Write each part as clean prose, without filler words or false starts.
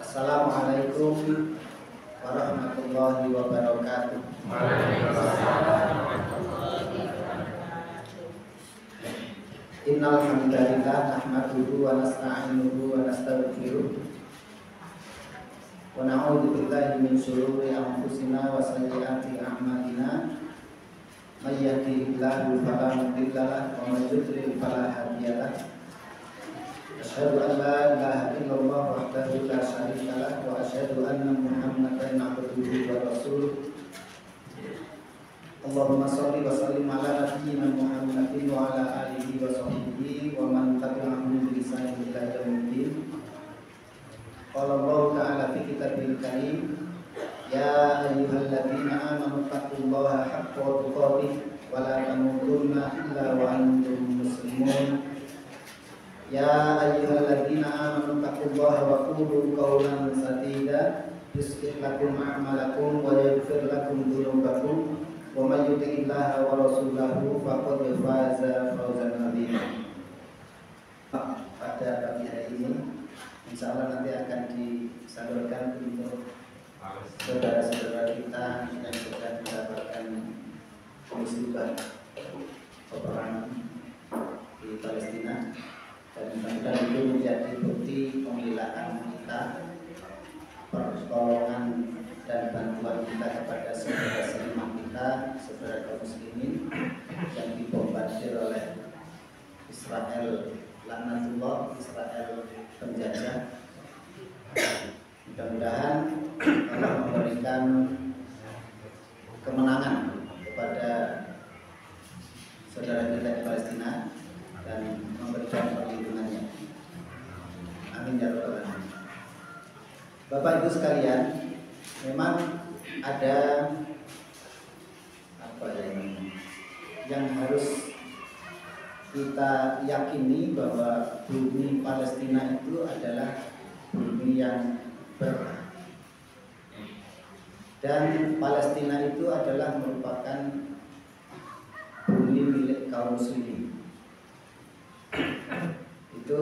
Assalamualaikum warahmatullahi wabarakatuh. Innal hamdalillah nahmaduhu wa nasta'inuhu wa nastaghfiruh wa na'udzu billahi min shururi anfusina wa sayyiati a'malina. May yahdihillahu fala mudilla lahu wa may yudlil fala hadiya lahu. Asyhadu an la ilaha illallah wahdahu la syarika lahu wa asyhadu anna Muhammadan abduhu wa rasuluh. Allahumma shalli wa sallim ala nabiyyina Muhammadin wa ala alihi wa sahbihi wa man tabi'ahum bi ihsan ila yaumil. Qala Allah ta'ala fi kitabil karim, ya ayyuhalladzina amanu taqullaha haqqa tuqatih wa la tamutunna illa wa antum muslimun. Ya ayyuhalladzina amanu taqullaha wa qulu qawlan sadida yuslih lakum a'malakum wa yaghfir lakum dhunubakum wa may yuti'illaha wa rasulahu faqad faza fawzan 'azima. Pada pagi hari ini insyaallah nanti akan disalurkan untuk saudara-saudara kita yang sedang mendapatkan musibah peperangan di Palestina, dan mudah-mudahan itu menjadi bukti pembelaan kita, pertolongan dan bantuan kita kepada saudara seiman kita, saudara kaum muslimin yang dibombardir oleh Israel, laknatullah, Israel penjajah. Mudah-mudahan Allah memberikan kemenangan kepada saudara kita di Palestina dan memberikan perlindungannya. Amin ya rabbal alamin. Bapak Ibu sekalian, memang ada yang harus kita yakini, bahwa bumi Palestina itu adalah bumi yang berkah, dan Palestina itu adalah merupakan bumi milik kaum muslimin. Itu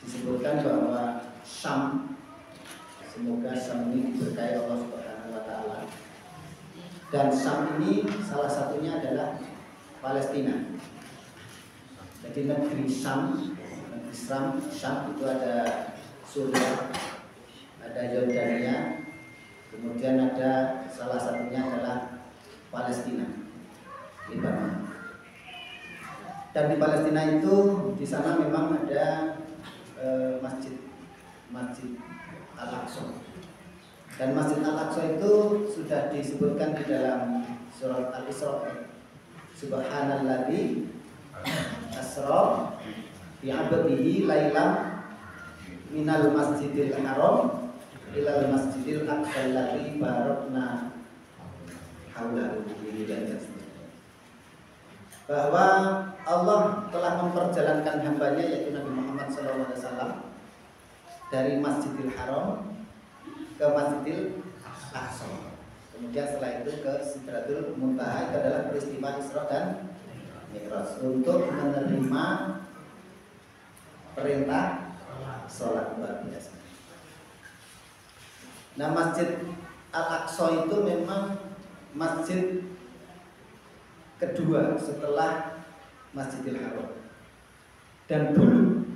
disebutkan bahwa Syam, semoga Syam ini diberkahi Allah Subhanahu wa taala. Dan Syam ini salah satunya adalah Palestina. Jadi negeri Syam, negeri Syam itu ada Suriah, ada Yordania, kemudian ada salah satunya adalah Palestina, Lebanon. Dan di Palestina itu, di sana memang ada Masjid Al-Aqsa. Dan Masjid Al-Aqsa itu sudah disebutkan di dalam surat Al-Isra, Subhanalladzi asra bi 'abdihi lailan minal masjidil haram ilal masjidil aqsa alladzi barakna haulahu. Bahwa Allah telah memperjalankan hambanya, yaitu Nabi Muhammad SAW, dari Masjidil Haram ke Masjidil Aqsa. Kemudian setelah itu ke Sidratul Muntaha. Itu adalah peristiwa Isra dan Mi'raj untuk menerima perintah sholat luar biasa. Nah, Masjid Al-Aqsa itu memang masjid kedua setelah Masjidil Haram. Dan dulu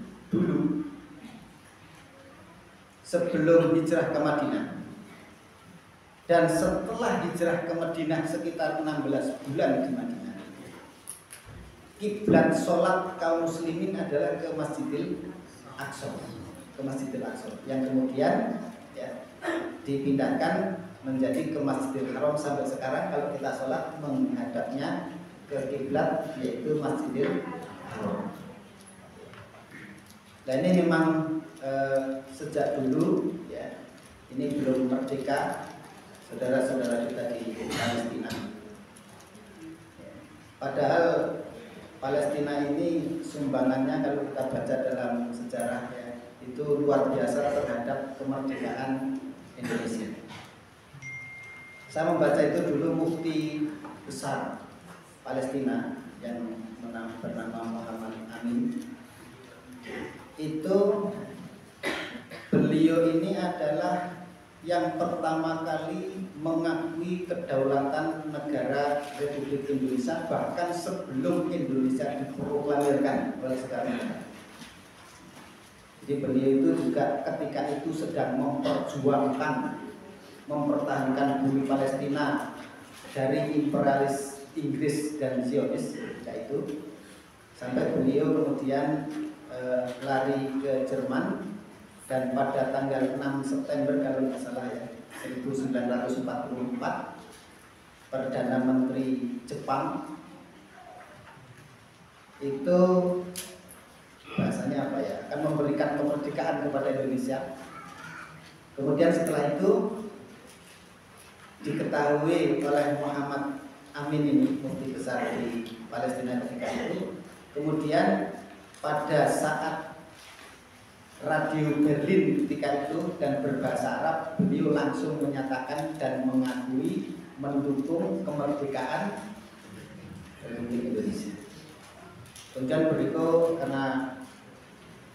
sebelum hijrah ke Madinah dan setelah hijrah ke Madinah sekitar 16 bulan di Madinah, kiblat sholat kaum muslimin adalah ke Masjidil Aqsa, yang kemudian dipindahkan menjadi ke Masjidil Haram sampai sekarang. Kalau kita sholat menghadapnya ke kiblat, yaitu Masjidil Haram. Nah, ini memang sejak dulu, ya, ini belum merdeka saudara-saudara kita di Palestina. Padahal Palestina ini sumbangannya, kalau kita baca dalam sejarah, ya, itu luar biasa terhadap kemerdekaan Indonesia. Saya membaca itu dulu mufti besar Palestina yang bernama Muhammad Amin. Itu beliau ini adalah yang pertama kali mengakui kedaulatan negara Republik Indonesia bahkan sebelum Indonesia diproklamirkan oleh Soekarno. Jadi beliau itu juga ketika itu sedang mempertahankan bumi Palestina dari imperialis Inggris dan Zionis ketika itu, sampai beliau kemudian lari ke Jerman. Dan pada tanggal 6 September kalau tidak salah ya, 1944, Perdana Menteri Jepang itu bahasanya apa ya, akan memberikan kemerdekaan kepada Indonesia. Kemudian setelah itu diketahui oleh Muhammad Amin ini, mufti besar di Palestina ketika itu. Kemudian pada saat Radio Berlin ketika itu dan berbahasa Arab, beliau langsung menyatakan dan mengakui mendukung kemerdekaan Republik Indonesia. Kemudian berikut karena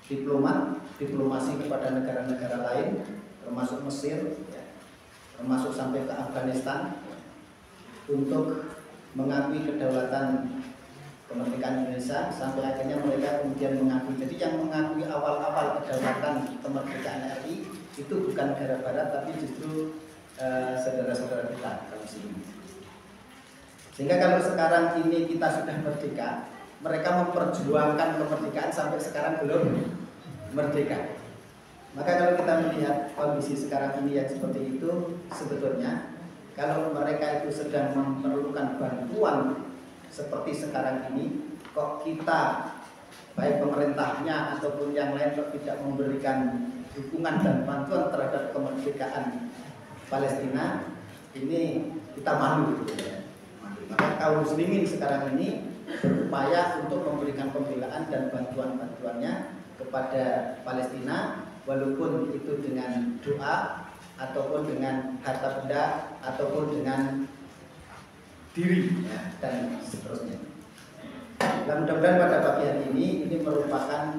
diplomasi kepada negara-negara lain, termasuk Mesir, ya, termasuk sampai ke Afghanistan, untuk mengakui kedaulatan kemerdekaan Indonesia, sampai akhirnya mereka kemudian mengakui. Jadi yang mengakui awal-awal kedaulatan kemerdekaan RI itu bukan negara barat, tapi justru saudara-saudara kita kaum muslimin. Sehingga kalau sekarang ini kita sudah merdeka, mereka memperjuangkan kemerdekaan sampai sekarang belum merdeka. Maka kalau kita melihat kondisi sekarang ini yang seperti itu, sebetulnya kalau mereka itu sedang memerlukan bantuan seperti sekarang ini, kok kita baik pemerintahnya ataupun yang lain kok tidak memberikan dukungan dan bantuan terhadap kemerdekaan Palestina, ini kita malu gitu ya. Maka kaum muslimin sekarang ini berupaya untuk memberikan pembelaan dan bantuan-bantuannya kepada Palestina, walaupun itu dengan doa ataupun dengan harta benda ataupun dengan diri ya, dan seterusnya. Dan mudah-mudahan pada pagi hari ini merupakan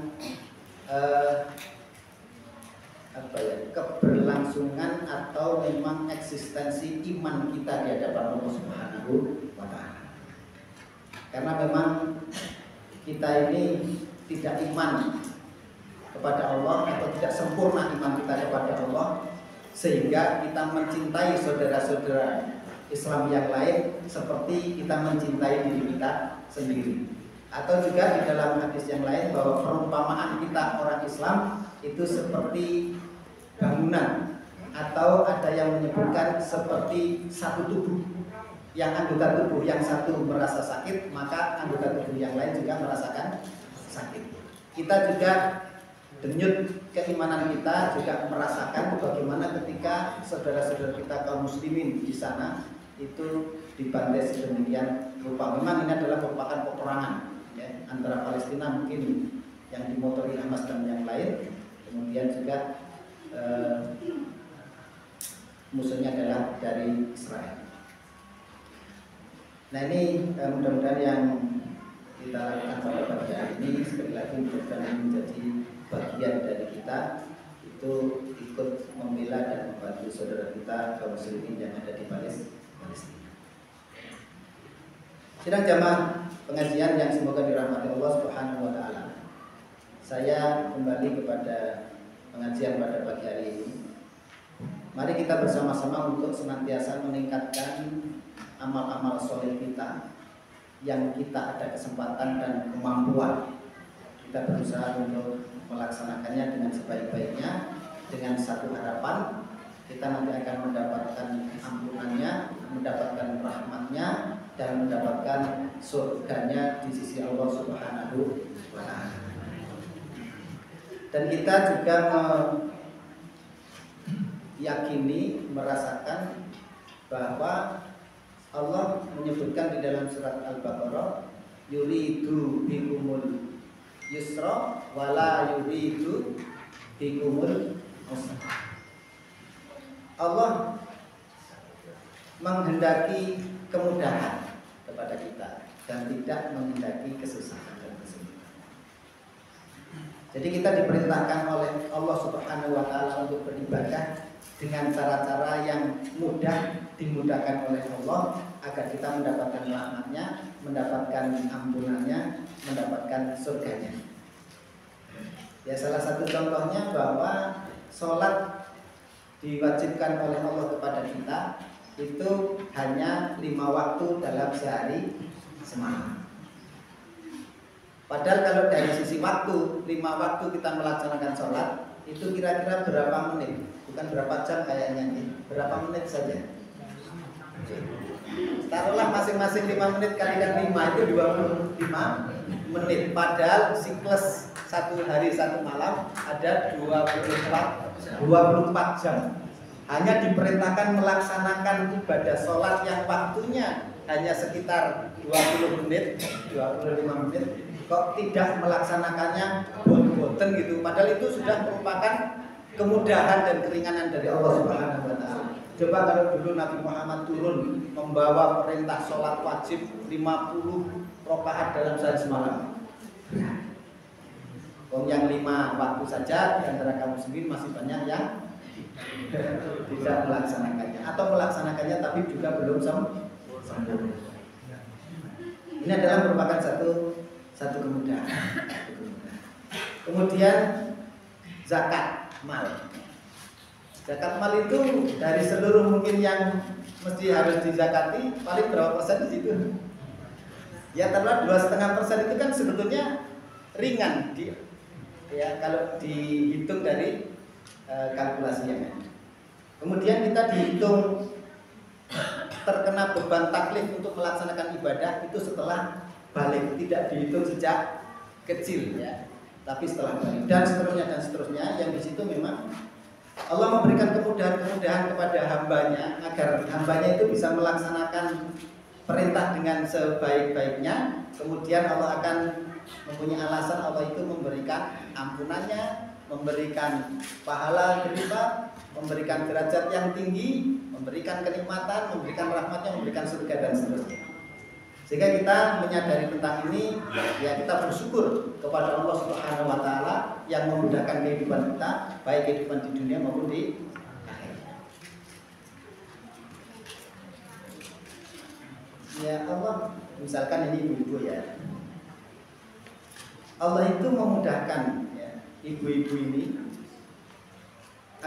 keberlangsungan atau memang eksistensi iman kita di hadapan Allah Subhanahu wa Ta'ala. Karena memang kita ini tidak iman kepada Allah atau tidak sempurna iman kita kepada Allah, sehingga kita mencintai saudara-saudara Islam yang lain seperti kita mencintai diri kita sendiri. Atau juga di dalam hadis yang lain bahwa perumpamaan kita orang Islam itu seperti bangunan, atau ada yang menyebutkan seperti satu tubuh. Yang anggota tubuh yang satu merasa sakit, maka anggota tubuh yang lain juga merasakan sakit. Kita juga denyut keimanan kita juga merasakan bagaimana ketika saudara-saudara kita kaum muslimin di sana itu dibantai sedemikian rupa. Memang ini adalah merupakan peperangan ya, antara Palestina mungkin yang dimotori Hamas dan yang lain. Kemudian juga musuhnya adalah dari Israel. Nah ini mudah-mudahan yang kita lakukan pada pagi hari ini sekali lagi mudah-mudahan menjadi bagian dari kita itu ikut membela dan membantu saudara kita kaum muslimin yang ada di Palestina. Sidang jamaah pengajian yang semoga dirahmati Allah Subhanahu wa Ta'ala. Saya kembali kepada pengajian pada pagi hari ini. Mari kita bersama-sama untuk senantiasa meningkatkan amal-amal soleh kita yang kita ada kesempatan dan kemampuan. Kita berusaha untuk melaksanakannya dengan sebaik-baiknya, dengan satu harapan kita nanti akan mendapatkan ampunannya, mendapatkan rahmatnya, dan mendapatkan surganya di sisi Allah Subhanahu wa Ta'ala. Dan kita juga meyakini, merasakan bahwa Allah menyebutkan di dalam surat Al-Baqarah, yuridu bikumul yusra wala yuridu bikumul usra. Allah menghendaki kemudahan kepada kita dan tidak menghendaki kesusahan dan kesulitan. Jadi kita diperintahkan oleh Allah Subhanahu wa taala untuk beribadah dengan cara-cara yang mudah, dimudahkan oleh Allah agar kita mendapatkan rahmatnya, mendapatkan ampunannya, mendapatkan surganya. Ya, salah satu contohnya bahwa sholat diwajibkan oleh Allah kepada kita itu hanya 5 waktu dalam sehari semalam. Padahal kalau dari sisi waktu, 5 waktu kita melaksanakan sholat itu kira-kira berapa menit? Bukan berapa jam kayaknya nih, berapa menit saja. Taruhlah masing-masing 5 menit kalikan 5 itu 25 menit. Padahal siklus 1 hari 1 malam ada 24 jam. Hanya diperintahkan melaksanakan ibadah sholat yang waktunya hanya sekitar 20 menit, 25 menit. Kok tidak melaksanakannya bot-boten gitu. Padahal itu sudah merupakan kemudahan dan keringanan dari Allah Subhanahu wa taala. Coba kalau dulu Nabi Muhammad turun membawa perintah sholat wajib 50 rakaat dalam sehari semalam. Yang 5 waktu saja di antara kaum muslimin masih banyak yang tidak melaksanakannya atau melaksanakannya tapi juga belum sempurna. Ini adalah merupakan satu kemudahan. Kemudian zakat mal. Zakat mal itu dari seluruh mungkin yang mesti harus dizakati paling berapa persen di situ? Ya taruhlah 2,5% itu kan sebetulnya ringan ya kalau dihitung dari kalkulasinya. Kemudian kita dihitung terkena beban taklif untuk melaksanakan ibadah itu setelah balik, tidak dihitung sejak kecil ya, tapi setelah balik dan seterusnya yang di situ memang Allah memberikan kemudahan kepada hambanya agar hambanya itu bisa melaksanakan perintah dengan sebaik-baiknya. Kemudian Allah akan mempunyai alasan, Allah itu memberikan ampunannya, memberikan pahala berlipat, memberikan derajat yang tinggi, memberikan kenikmatan, memberikan rahmatnya, memberikan surga dan seterusnya. Sehingga kita menyadari tentang ini, ya kita bersyukur kepada Allah Subhanahu wa taala yang memudahkan kehidupan kita, baik kehidupan di dunia maupun di akhirat. Ya Allah, misalkan ini ibu-ibu ya. Allah itu memudahkan ya, ibu-ibu ini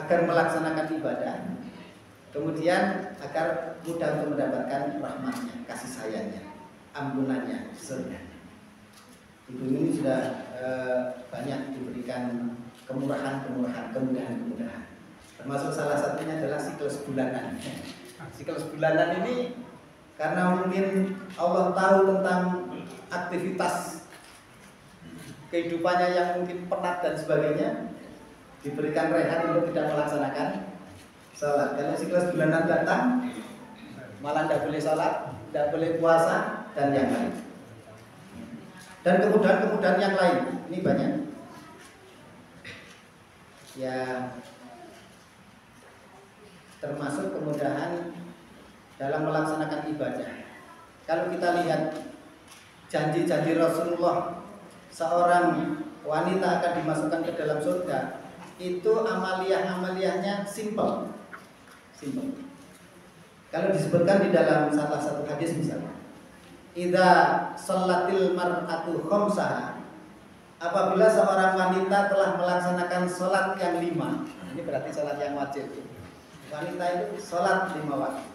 agar melaksanakan ibadah, kemudian agar mudah untuk mendapatkan rahmatnya, kasih sayangnya, ampunannya, surga. Ibu ini sudah banyak diberikan kemudahan. Termasuk salah satunya adalah siklus bulanan. Siklus bulanan ini karena mungkin Allah tahu tentang aktivitas kehidupannya yang mungkin penat dan sebagainya, diberikan rehat untuk tidak melaksanakan sholat. Kalau siklus bulanan datang, malah tidak boleh sholat, tidak boleh puasa dan yang lain. Dan kemudahan-kemudahan yang lain ini banyak. Ya, termasuk kemudahan dalam melaksanakan ibadah. Kalau kita lihat janji-janji Rasulullah, seorang wanita akan dimasukkan ke dalam surga, itu amaliyah-amaliyahnya simple. Kalau disebutkan di dalam salah satu hadis misalnya, idza shallatil mar'atu khamsaha, apabila seorang wanita telah melaksanakan sholat yang 5, ini berarti sholat yang wajib. Wanita itu sholat 5 waktu.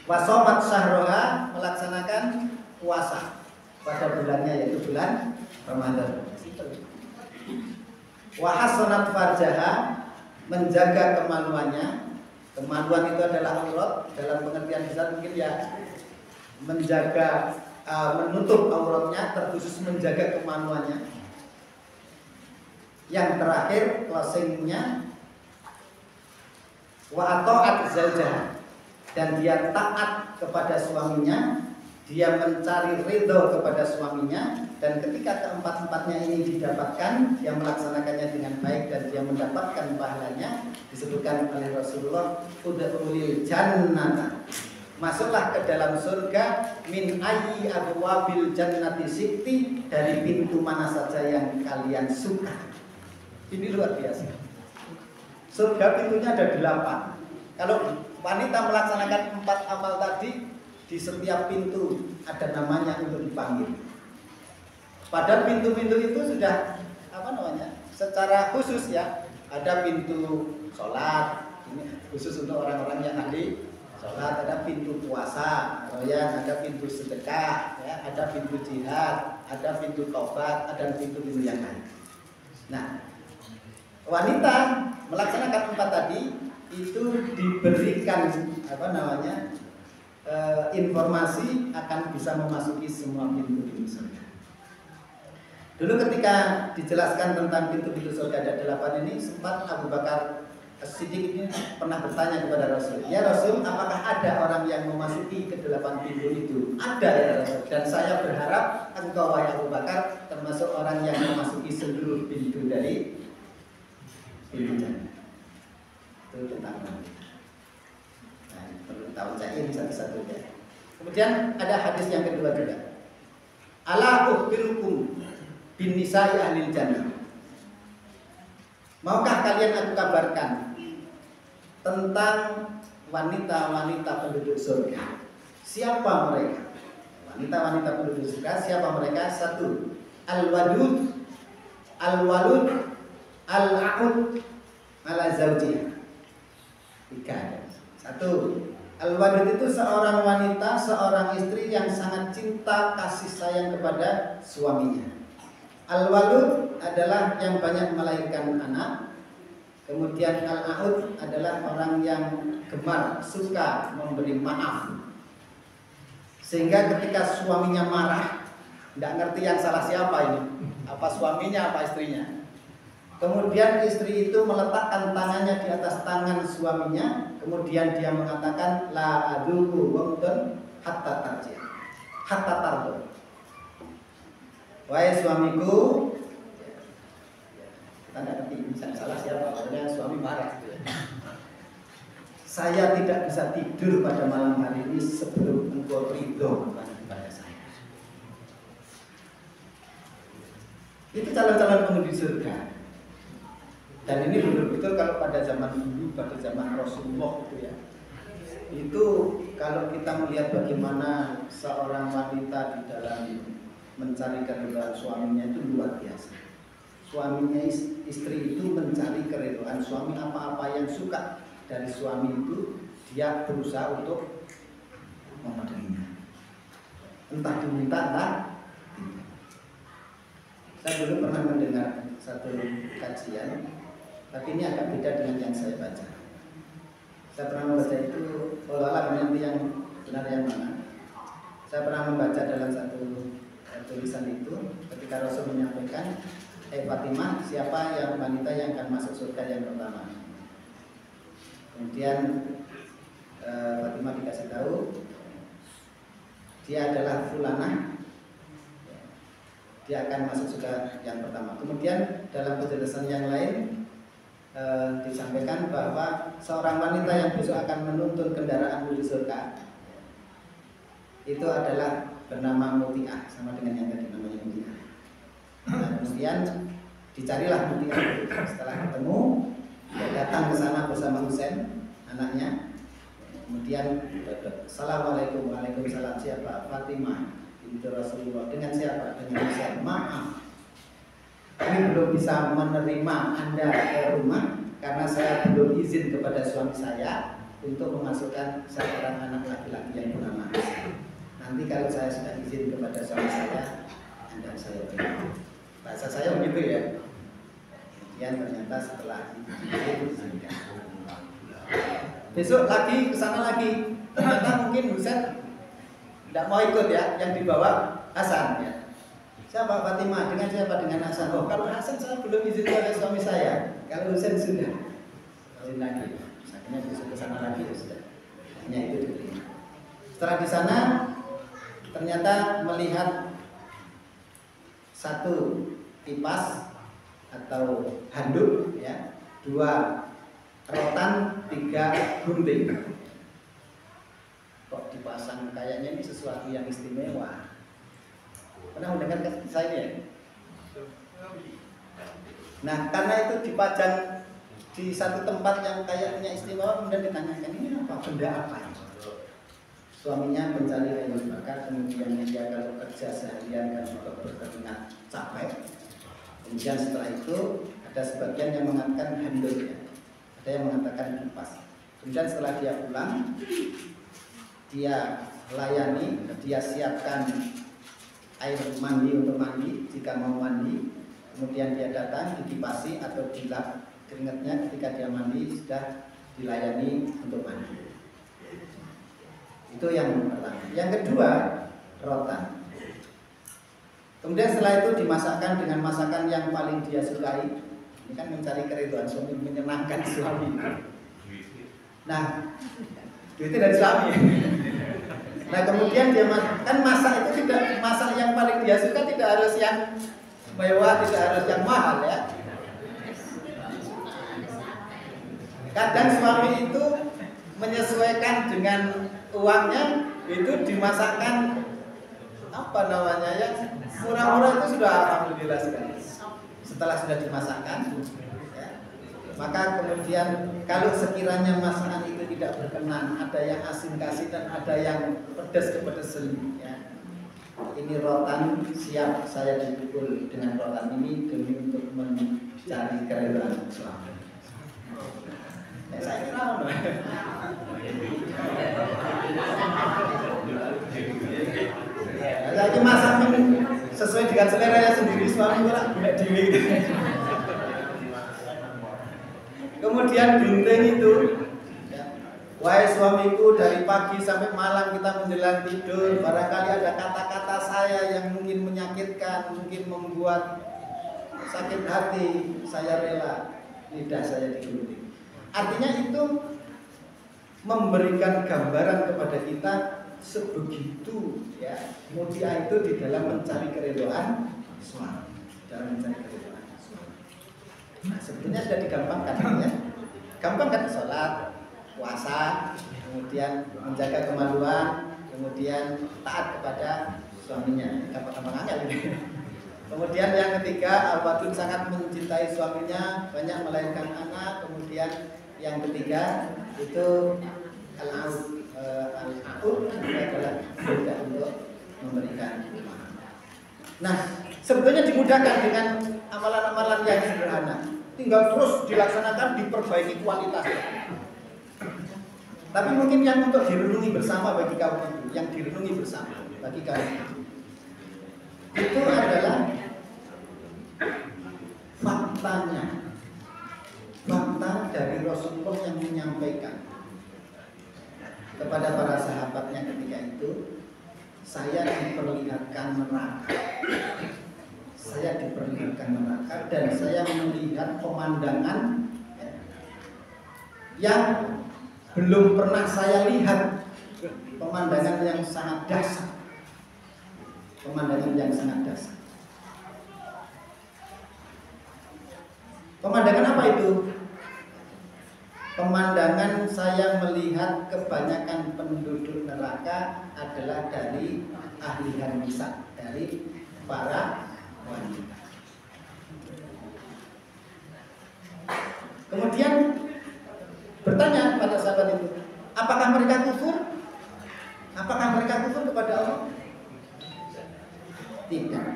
Wasomat syahroha, melaksanakan puasa pada bulannya yaitu bulan Ramadan. Wahasonat farjaha, menjaga kemaluannya. Kemaluan itu adalah aurat dalam pengertian besar mungkin ya, menjaga menutup auratnya, terkhusus menjaga kemaluannya. Yang terakhir closingnya wa ata'at zaujah, dan dia taat kepada suaminya, dia mencari ridho kepada suaminya, dan ketika keempat-empatnya ini didapatkan, dia melaksanakannya dengan baik dan dia mendapatkan pahalanya, disebutkan oleh Rasulullah udkhulil jannata, masuklah ke dalam surga min ayyi abwabil jannati sikti, dari pintu mana saja yang kalian suka. Ini luar biasa. Surga pintunya ada 8. Kalau wanita melaksanakan 4 amal tadi, di setiap pintu ada namanya untuk dipanggil. Padahal pintu-pintu itu sudah secara khusus ya. Ada pintu sholat, ini khusus untuk orang-orang yang ahli sholat. Ada pintu puasa, ada pintu sedekah, ya, ada pintu jihad, ada pintu taubat, ada pintu-pintu yang lain. Nah, wanita melaksanakan 4 tadi itu diberikan informasi akan bisa memasuki semua pintu-pintu surga. Dulu ketika dijelaskan tentang pintu-pintu surga ada 8 ini, sempat Abu Bakar As-Siddiq ini pernah bertanya kepada Rasul, "Ya Rasul, apakah ada orang yang memasuki ke 8 pintu itu?" "Ada ya Rasul, dan saya berharap engkau wahai Abu Bakar termasuk orang yang memasuki seluruh pintu dari pintu jannah." Itu tentang wanita. Nah, perlu tahu saya ini satu-satu ya. Kemudian ada hadis yang kedua juga. Ala ukhbirukum bin nisa'i ahlil jannah. Maukah kalian aku kabarkan tentang wanita-wanita penduduk surga? Siapa mereka? Wanita-wanita penduduk surga, siapa mereka? 1. Al-wadud, al-walud, al-a'ud ala zawjiyah. 3. 1. Al-wadud itu seorang wanita, seorang istri yang sangat cinta kasih sayang kepada suaminya. Al-walud adalah yang banyak melahirkan anak. Kemudian al-a'ud adalah orang yang gemar, suka memberi maaf. Sehingga ketika suaminya marah, tidak ngerti yang salah siapa ini, apa suaminya apa istrinya. Kemudian istri itu meletakkan tangannya di atas tangan suaminya, kemudian dia mengatakan la aduhu wamdun hatta tarji, hatta tardo. Wahai suamiku, kita nggak ngerti bisa salah siapa, pokoknya suami marah. Saya tidak bisa tidur pada malam hari ini sebelum engkau ridho kepada saya. Itu calon-calon penghuni surga. Dan ini betul-betul kalau pada zaman dulu, pada zaman Rasulullah itu ya, itu kalau kita melihat bagaimana seorang wanita di dalam mencari keridhaan suaminya itu luar biasa. Suaminya, istri itu mencari keridhaan suami, apa-apa yang suka dari suami itu dia berusaha untuk memenuhinya. Entah diminta, entah tidak. Saya dulu pernah mendengar satu kajian, tapi ini agak beda dengan yang saya baca. Saya pernah membaca itu, walau nanti yang benar yang mana. Saya pernah membaca dalam satu tulisan itu ketika Rasul menyampaikan, Fatimah, siapa yang wanita yang akan masuk surga yang pertama. Kemudian Fatimah dikasih tahu dia adalah fulanah, dia akan masuk surga yang pertama. Kemudian dalam penjelasan yang lain disampaikan bahwa seorang wanita yang besok akan menuntun kendaraan menuju surga itu adalah bernama Muti'ah, sama dengan yang tadi namanya Muti'ah. Nah, kemudian dicarilah Muti'ah. Setelah ketemu, dia datang ke sana bersama Husain, anaknya. Kemudian, Assalamualaikum, waalaikumsalam, siapa? Fatimah binti Rasulullah. Dengan siapa? Dengan Husain. Maaf, kami belum bisa menerima Anda ke rumah karena saya belum izin kepada suami saya untuk memasukkan seorang anak laki-laki yang bernama Husain. Nanti kalau saya sudah izin kepada suami saya, Anda saya beri. Bahasa saya begitu ya. Kemudian ternyata setelah izin, besok lagi kesana lagi, ternyata mungkin Husain tidak mau ikut ya, yang dibawa Hasan ya. Siapa? Fatimah. Dengan siapa? Dengan Hasan. Oh, kalau Hasan saya belum izin kepada suami saya. Kalau Husain sudah. Izin lagi. Akhirnya besok kesana lagi ya sudah. Hanya itu diterima. Setelah di sana ternyata melihat satu kipas atau handuk ya, 2 rotan, 3 gunting. kok dipasang kayaknya ini sesuatu yang istimewa. Pernah mendengar kisah ini ya? Nah, karena itu dipajang di satu tempat yang kayaknya istimewa, kemudian ditanyakan ini apa, benda apa? Suaminya mencari kayu bakar, kemudian dia kalau kerja seharian kan juga berkeringat capek. Kemudian setelah itu ada sebagian yang mengatakan handuk ya, ada yang mengatakan kipas. Kemudian setelah dia pulang, dia layani, dia siapkan air mandi untuk mandi jika mau mandi. Kemudian dia datang dikipasi atau dilap keringatnya ketika dia mandi, sudah dilayani untuk mandi. Itu yang pertama. Yang kedua, rotan. Kemudian setelah itu dimasakkan dengan masakan yang paling dia sukai. Ini kan mencari keridhaan suami, menyenangkan suami. Nah, itu dari suami. Nah, kemudian dia kan masak itu tidak, masak yang paling dia suka tidak harus yang mewah, tidak harus yang mahal ya. Kadang suami itu menyesuaikan dengan uangnya, itu dimasakkan apa namanya ya, murah-murah itu sudah alhamdulillah sekali. Setelah sudah dimasakkan ya, maka kemudian kalau sekiranya masakan itu tidak berkenan, ada yang asin kasih dan ada yang pedas kepedesan ya, ini rotan siap saya dipukul dengan rotan ini demi untuk mencari keridhaan suami. Ya, saya kira lagi masak sesuai dengan seleranya sendiri, suami malah buat diri. Kemudian gunting itu ya, wahai suamiku, dari pagi sampai malam kita menjelang tidur, barangkali ada kata-kata saya yang mungkin menyakitkan, mungkin membuat sakit hati, saya rela lidah saya digunting. Artinya itu memberikan gambaran kepada kita sebegitu ya mulia itu di dalam mencari keridhaan suami, dalam mencari keridhaan suami. Nah, sebetulnya sudah digampangkan ya. Gampang kan, sholat, puasa, kemudian menjaga kemaluan, kemudian taat kepada suaminya. Gampang-gampang angel ini. Kemudian yang ketiga, al-wadud, sangat mencintai suaminya, banyak melahirkan anak. Kemudian yang ketiga itu al-aud, adalah mudah untuk memberikan. Nah, sebetulnya dimudahkan dengan amalan-amalan yang sederhana. Tinggal terus dilaksanakan, diperbaiki kualitasnya. Tapi mungkin yang untuk direnungi bersama bagi kaum ibu, yang direnungi bersama bagi kaum ibu, itu adalah faktanya, fakta dari Rasulullah yang menyampaikan kepada para sahabatnya ketika itu, saya diperlihatkan neraka, saya diperlihatkan neraka, dan saya melihat pemandangan yang belum pernah saya lihat, pemandangan yang sangat dahsyat, pemandangan yang sangat dahsyat. Pemandangan apa itu? Pemandangan saya melihat kebanyakan penduduk neraka adalah dari ahli nisa, dari para wanita. Kemudian bertanya pada sahabat itu, apakah mereka kufur? Apakah mereka kufur kepada Allah? Tidak.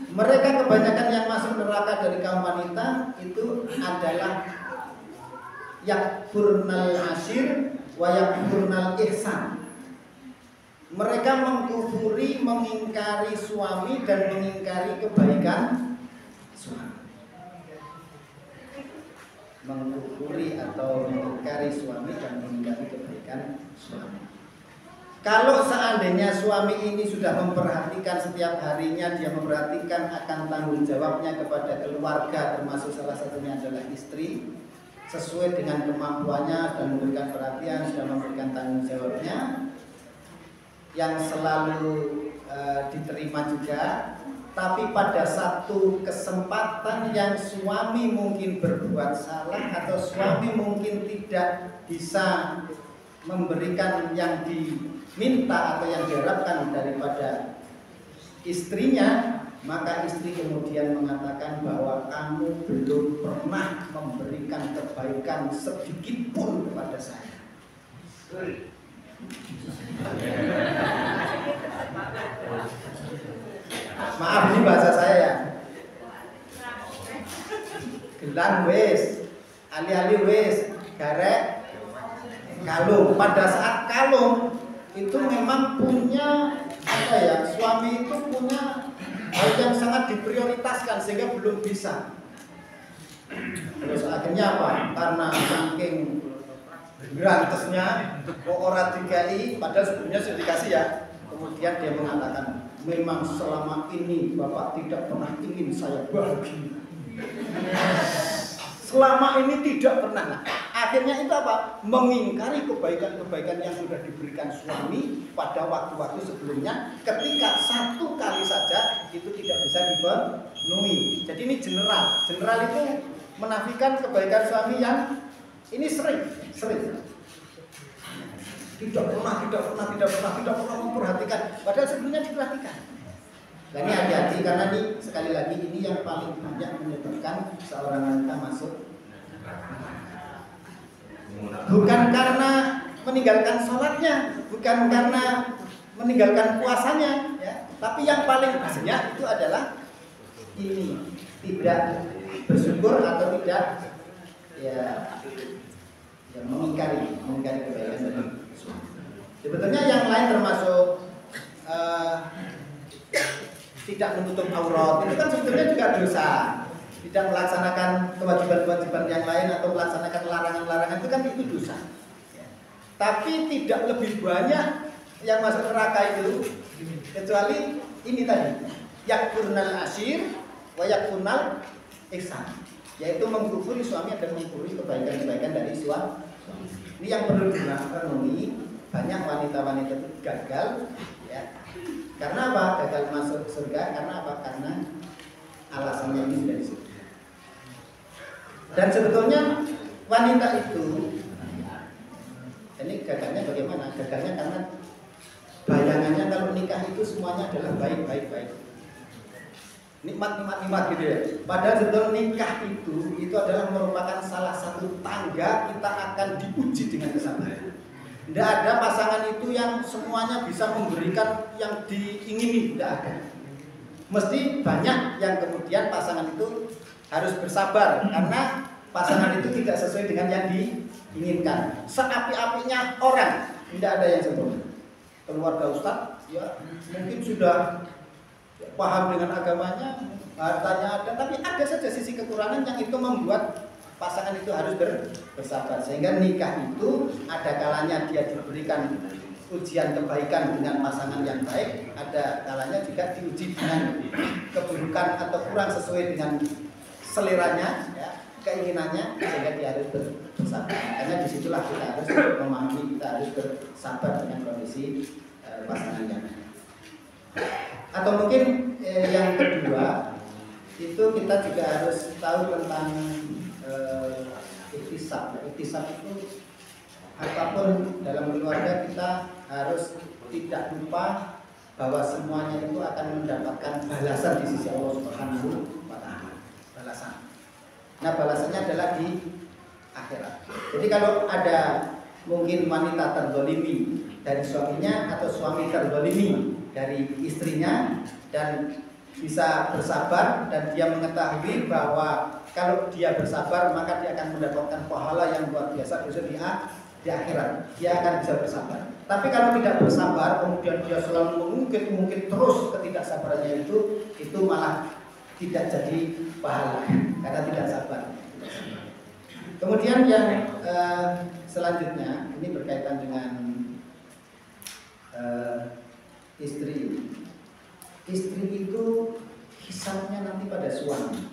Mereka kebanyakan yang masuk neraka dari kaum wanita itu adalah yakfurnal ashir wa yakfurnal ihsan. Mereka mengkufuri, mengingkari suami dan mengingkari kebaikan suami. Mengkufuri atau mengingkari suami dan mengingkari kebaikan suami. Kalau seandainya suami ini sudah memperhatikan setiap harinya, dia memperhatikan akan tanggung jawabnya kepada keluarga, termasuk salah satunya adalah istri, sesuai dengan kemampuannya dan memberikan perhatian, sudah memberikan tanggung jawabnya yang selalu diterima juga. Tapi pada satu kesempatan yang suami mungkin berbuat salah atau suami mungkin tidak bisa memberikan yang diminta atau yang diharapkan daripada istrinya, maka istri kemudian mengatakan bahwa kamu belum pernah memberikan kebaikan sedikit pun kepada saya. Maaf ini bahasa saya ya. Gelang wis, ali-ali wis, garek kalung. Pada saat kalung itu memang punya apa ya? Suami itu punya hal yang sangat diprioritaskan sehingga belum bisa. Terus akhirnya apa? Karena saking grantesnya kok ora dikai, padahal sebelumnya sudah dikasih ya. Kemudian dia mengatakan, memang selama ini Bapak tidak pernah ingin saya bahagia. Selama ini tidak pernah. Nah, akhirnya itu apa? Mengingkari kebaikan-kebaikan yang sudah diberikan suami pada waktu-waktu sebelumnya, ketika satu kali saja itu tidak bisa dipenuhi. Jadi ini general. General itu menafikan kebaikan suami yang ini sering. Tidak pernah memperhatikan. Padahal sebelumnya diperhatikan. Dan ini hati-hati karena ini sekali lagi ini yang paling banyak menyebabkan seorang wanita masuk. Bukan karena meninggalkan sholatnya, bukan karena meninggalkan puasanya, ya. Tapi yang paling banyak itu adalah ini tidak bersyukur atau tidak ya mengingkari kebaikan. Sebetulnya yang lain termasuk tidak menutup aurat itu kan sebetulnya juga dosa. Tidak melaksanakan kewajiban-kewajiban yang lain atau melaksanakan larangan-larangan itu kan itu dosa. Tapi tidak lebih banyak yang masuk neraka itu kecuali ini tadi, yakfurnal asyir wa yakfurnal ihsan, yaitu mengkufuri suami dan mengkufuri kebaikan-kebaikan dari suami. Ini yang perlu direnungi. Banyak wanita-wanita itu gagal, ya. Karena apa? Gagal masuk surga. Karena apa? Karena alasannya ini sudah disebut. Dan sebetulnya wanita itu, ini gagalnya bagaimana? Gagalnya karena bayangannya kalau nikah itu semuanya adalah baik. Nikmat gitu ya. Padahal sebetulnya nikah itu adalah merupakan salah satu tangga kita akan diuji dengan kesabaran. Tidak ada pasangan itu yang semuanya bisa memberikan yang diingini, tidak ada. Mesti banyak yang kemudian pasangan itu harus bersabar karena pasangan itu tidak sesuai dengan yang diinginkan. Seapi-apinya orang, tidak ada yang sempurna. Keluarga Ustadz, ya mungkin sudah paham dengan agamanya, hartanya ada, tapi ada saja sisi kekurangan yang itu membuat pasangan itu harus bersabar. Sehingga nikah itu ada kalanya dia diberikan ujian kebaikan dengan pasangan yang baik, ada kalanya juga diuji dengan keburukan atau kurang sesuai dengan seleranya, ya, keinginannya, sehingga dia harus bersabar. Karena disitulah kita harus memahami, kita harus bersabar dengan kondisi pasangan yang ada. Atau mungkin yang kedua itu kita juga harus tahu tentang iktisab. Iktisab itu apapun dalam keluarga kita harus tidak lupa bahwa semuanya itu akan mendapatkan balasan di sisi Allah Subhanahu wa Ta'ala. Balasan. Nah, balasannya adalah di akhirat. Jadi kalau ada mungkin wanita terzalimi dari suaminya atau suami terzalimi dari istrinya dan bisa bersabar dan dia mengetahui bahwa kalau dia bersabar maka dia akan mendapatkan pahala yang luar biasa besok di akhirat. Dia akan bisa bersabar. Tapi kalau tidak bersabar kemudian dia selalu mengungkit terus ketidaksabarannya itu malah tidak jadi pahala karena tidak sabar. Kemudian yang selanjutnya ini berkaitan dengan istri. Istri itu hisabnya nanti pada suami.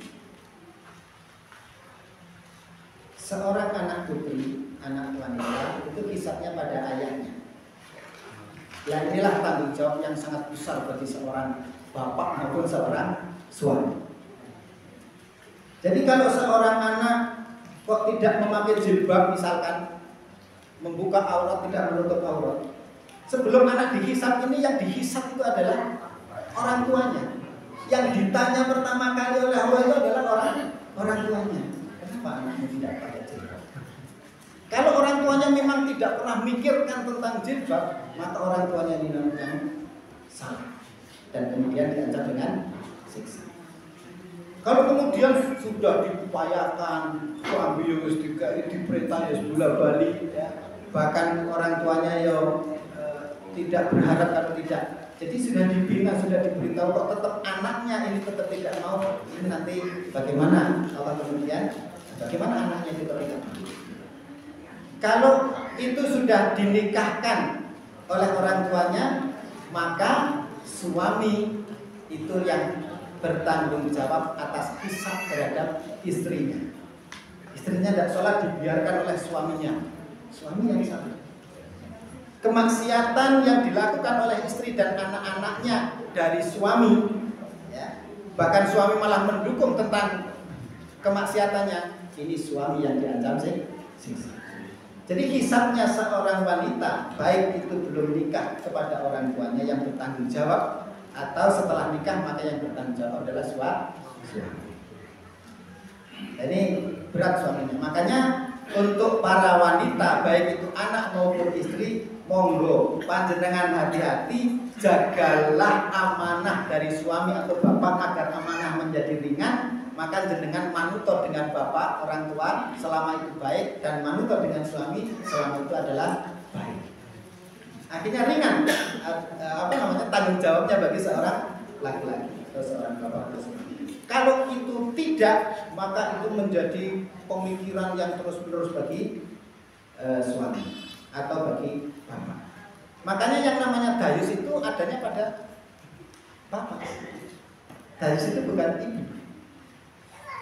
Seorang anak putri, anak wanita itu hisabnya pada ayahnya. Ya inilah tanggung jawab yang sangat besar bagi seorang bapak maupun seorang suami. Jadi kalau seorang anak kok tidak memakai jilbab misalkan, membuka aurat, tidak menutup aurat. Sebelum anak dihisab ini, yang dihisab itu adalah orang tuanya. Yang ditanya pertama kali oleh Allah itu adalah orang tuanya. Kenapa anakmu tidak pakai jilbab? Kalau orang tuanya memang tidak pernah mikirkan tentang jilbab, maka orang tuanya ini namanya salah, dan kemudian diancam dengan siksa. Kalau kemudian sudah diupayakan, suami diperintah bola balik, ya, bahkan orang tuanya tidak berharap kalau tidak, jadi sudah dibina, sudah diberitahu kok tetap anaknya ini tetap tidak mau, ini nanti bagaimana? Allah kemudian bagaimana anaknya itu tidak mau? Kalau itu sudah dinikahkan oleh orang tuanya, maka suami itu yang bertanggung jawab atas hisab terhadap istrinya. Istrinya tidak sholat dibiarkan oleh suaminya, suami yang salah. Kemaksiatan yang dilakukan oleh istri dan anak-anaknya dari suami, ya, bahkan suami malah mendukung tentang kemaksiatannya, ini suami yang diancam siksa. Jadi hisabnya seorang wanita, baik itu belum nikah kepada orang tuanya yang bertanggung jawab, atau setelah nikah maka yang bertanggung jawab adalah suami. Ini berat suaminya. Makanya untuk para wanita, baik itu anak maupun istri, monggo panjenengan hati-hati, jagalah amanah dari suami atau bapak agar amanah menjadi ringan. Maka jenengan manutor dengan bapak orang tua selama itu baik, dan manutor dengan suami selama itu adalah baik. Akhirnya ringan tanggung jawabnya bagi seorang laki-laki atau seorang bapak. Kalau itu tidak, maka itu menjadi pemikiran yang terus-menerus bagi suami atau bagi bapak. Makanya yang namanya dayus itu adanya pada bapak. Dayus itu bukan ibu.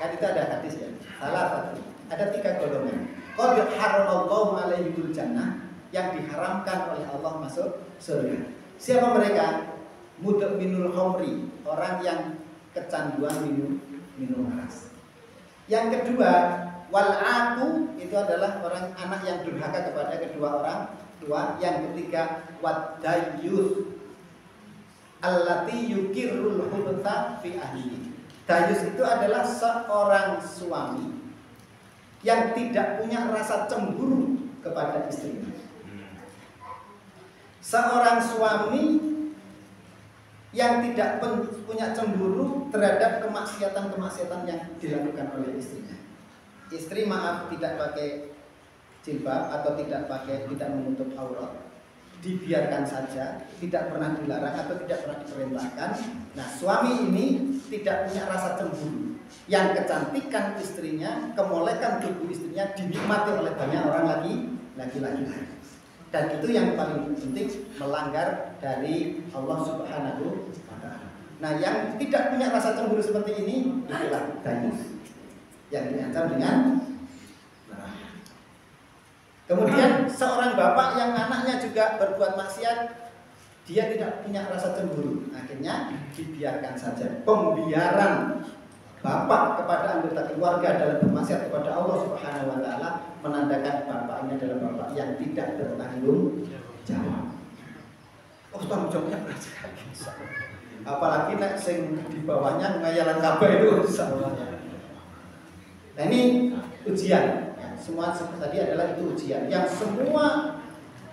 Kan itu ada hadis ya. Salah satu. Ada 3 golongan. Qad haramallahu alaihimul jannah, yang diharamkan oleh Allah masuk surga. Siapa mereka? Mudminul khamri, orang yang kecanduan minum keras. Yang kedua, wal aku, itu adalah orang anak yang durhaka kepada kedua orang tua. Yang ketiga, wadayus allati yukirrul hubta fi ahlihi. Dayus itu adalah seorang suami yang tidak punya rasa cemburu kepada istrinya. Seorang suami yang tidak punya cemburu terhadap kemaksiatan-kemaksiatan yang dilakukan oleh istrinya. Istri maaf tidak pakai jilbab atau tidak menutup aurat, dibiarkan saja, tidak pernah dilarang atau tidak pernah diperintahkan. Nah, suami ini tidak punya rasa cemburu. Yang kecantikan istrinya, kemolekan tubuh istrinya dinikmati oleh banyak orang laki-laki. Dan itu yang paling penting, melanggar dari Allah Subhanahu wa ta'ala. Nah, yang tidak punya rasa cemburu seperti ini, itulah dayus yang diancam dengan neraka. Kemudian seorang bapak yang anaknya juga berbuat maksiat, dia tidak punya rasa cemburu, akhirnya dibiarkan saja. Pembiaran bapak kepada anggota keluarga dalam bermaksiat kepada Allah Subhanahu wa ta'ala menandakan bapak ini adalah bapak yang tidak bertanggung jawab. Oh, tanggung jawabnya berat sekali. Apalagi nek sing di bawahnya ngayalan kabeh itu semuanya. Nah, ini ujian. Semua tadi adalah itu ujian. Yang semua